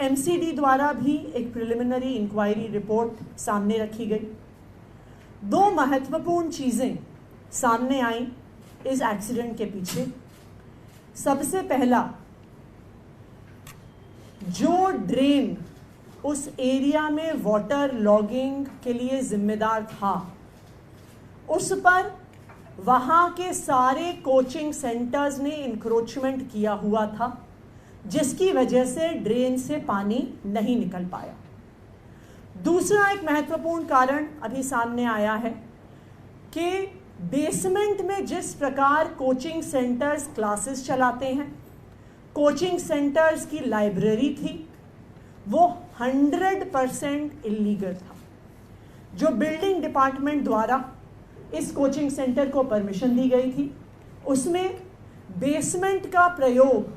MCD द्वारा भी एक प्रिलिमिनरी इंक्वायरी रिपोर्ट सामने रखी गई। दो महत्वपूर्ण चीज़ें सामने आई इस एक्सीडेंट के पीछे। सबसे पहला, जो ड्रेन उस एरिया में वाटर लॉगिंग के लिए जिम्मेदार था, उस पर वहाँ के सारे कोचिंग सेंटर्स ने इंक्रोचमेंट किया हुआ था, जिसकी वजह से ड्रेन से पानी नहीं निकल पाया। दूसरा एक महत्वपूर्ण कारण अभी सामने आया है कि बेसमेंट में जिस प्रकार कोचिंग सेंटर्स क्लासेस चलाते हैं, कोचिंग सेंटर्स की लाइब्रेरी थी, वो 100% इल्लीगल था। जो बिल्डिंग डिपार्टमेंट द्वारा इस कोचिंग सेंटर को परमिशन दी गई थी, उसमें बेसमेंट का प्रयोग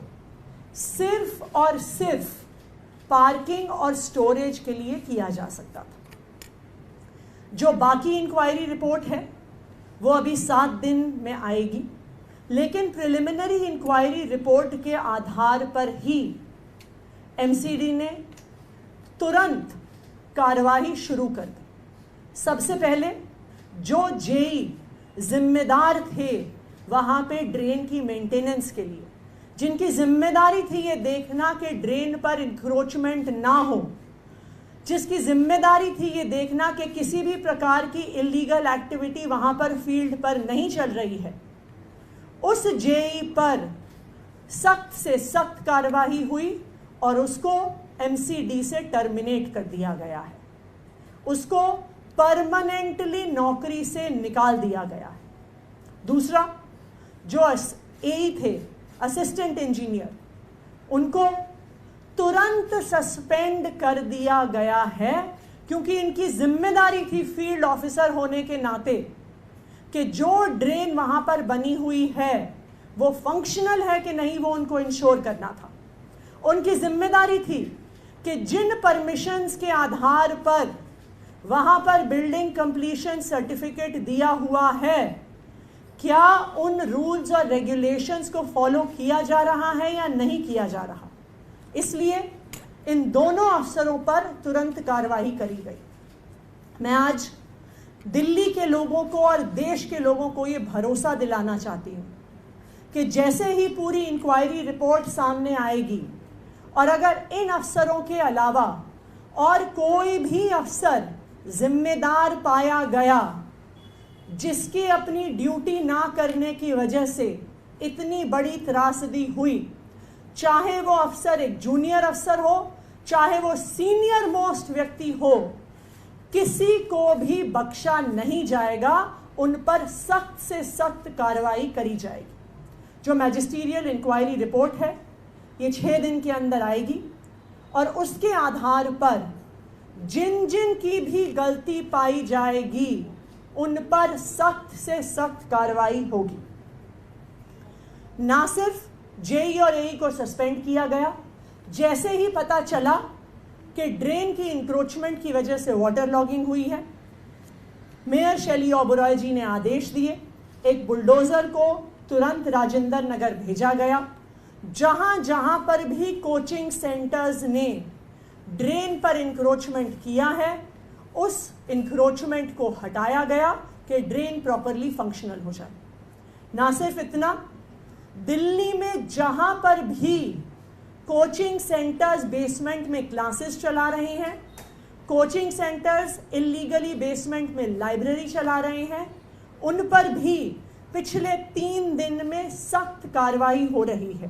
सिर्फ और सिर्फ पार्किंग और स्टोरेज के लिए किया जा सकता था। जो बाकी इंक्वायरी रिपोर्ट है वो अभी 7 दिन में आएगी, लेकिन प्रिलिमिनरी इंक्वायरी रिपोर्ट के आधार पर ही एमसीडी ने तुरंत कार्रवाई शुरू कर दी। सबसे पहले जो जेई जिम्मेदार थे वहाँ पे ड्रेन की मेंटेनेंस के लिए, जिनकी जिम्मेदारी थी ये देखना कि ड्रेन पर इंक्रोचमेंट ना हो, जिसकी जिम्मेदारी थी ये देखना कि किसी भी प्रकार की इलीगल एक्टिविटी वहाँ पर फील्ड पर नहीं चल रही है, उस जेई पर सख्त से सख्त कार्रवाई हुई और उसको एमसीडी से टर्मिनेट कर दिया गया है। उसको परमानेंटली नौकरी से निकाल दिया गया है। दूसरा, जो एई थे, असिस्टेंट इंजीनियर, उनको तुरंत सस्पेंड कर दिया गया है, क्योंकि इनकी जिम्मेदारी थी फील्ड ऑफिसर होने के नाते कि जो ड्रेन वहां पर बनी हुई है वो फंक्शनल है कि नहीं, वो उनको इंश्योर करना था। उनकी जिम्मेदारी थी कि जिन परमिशंस के आधार पर वहां पर बिल्डिंग कंप्लीशन सर्टिफिकेट दिया हुआ है, क्या उन रूल्स और रेगुलेशंस को फॉलो किया जा रहा है या नहीं किया जा रहा। इसलिए इन दोनों अफसरों पर तुरंत कार्रवाई करी गई। मैं आज दिल्ली के लोगों को और देश के लोगों को ये भरोसा दिलाना चाहती हूँ कि जैसे ही पूरी इंक्वायरी रिपोर्ट सामने आएगी और अगर इन अफसरों के अलावा और कोई भी अफसर जिम्मेदार पाया गया जिसकी अपनी ड्यूटी ना करने की वजह से इतनी बड़ी त्रासदी हुई, चाहे वो अफसर एक जूनियर अफसर हो, चाहे वो सीनियर मोस्ट व्यक्ति हो, किसी को भी बख्शा नहीं जाएगा। उन पर सख्त से सख्त कार्रवाई करी जाएगी। जो मैजिस्ट्रियल इंक्वायरी रिपोर्ट है ये 6 दिन के अंदर आएगी और उसके आधार पर जिन जिन की भी गलती पाई जाएगी उन पर सख्त से सख्त कार्रवाई होगी। ना सिर्फ जेई और एई को सस्पेंड किया गया, जैसे ही पता चला कि ड्रेन की इंक्रोचमेंट की वजह से वाटर लॉगिंग हुई है, मेयर शैली ओबरॉय जी ने आदेश दिए, एक बुलडोजर को तुरंत राजेंद्र नगर भेजा गया। जहां जहां पर भी कोचिंग सेंटर्स ने ड्रेन पर इंक्रोचमेंट किया है, उस इंक्रोचमेंट को हटाया गया कि ड्रेन प्रॉपरली फंक्शनल हो जाए। ना सिर्फ इतना, दिल्ली में जहां पर भी कोचिंग सेंटर्स बेसमेंट में क्लासेस चला रहे हैं, कोचिंग सेंटर्स इलीगली बेसमेंट में लाइब्रेरी चला रहे हैं, उन पर भी पिछले 3 दिन में सख्त कार्रवाई हो रही है।